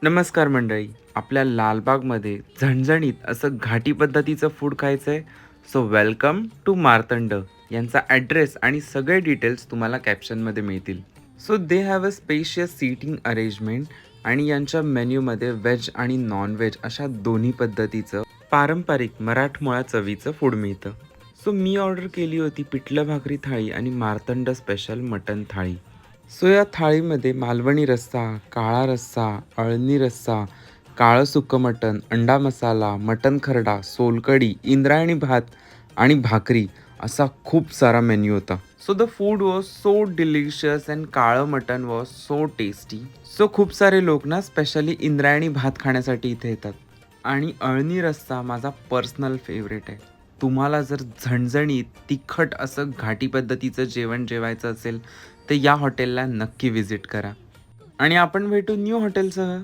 नमस्कार मंडळी. आपल्या लालबागमध्ये झणझणीत असं घाटी पद्धतीचं फूड खायचं आहे. So welcome to Martand. यांचा ॲड्रेस आणि सगळे डिटेल्स तुम्हाला कॅप्शनमध्ये मिळतील. So they have a spacious seating arrangement आणि यांच्या मेन्यूमध्ये व्हेज आणि नॉन व्हेज अशा दोन्ही पद्धतीचं पारंपरिक मराठमोळा चवीचं फूड मिळतं. सो मी ऑर्डर केली होती पिठलं भाकरी थाळी आणि मार्तंड स्पेशल मटन थाळी. सो या थाळीमध्ये मालवणी रस्सा, काळा रस्सा, अळणी रस्सा, काळं सुक्कं मटण, अंडा मसाला, मटण खरडा, सोलकढी, इंद्रायणी भात आणि भाकरी असा खूप सारा मेन्यू होता. So the food was so delicious and काळं मटण वॉज सो टेस्टी. सो खूप सारे लोक ना स्पेशली इंद्रायणी भात खाण्यासाठी इथे येतात. आणि अळणी रस्सा माझा पर्सनल फेवरेट आहे. तुम्हाला जर झणझणीत तिखट असं घाटी पद्धतीचं जेवण जेवायचं असेल तर या हॉटेलला नक्की व्हिजिट करा. आणि आपण भेटू न्यू हॉटेलसह.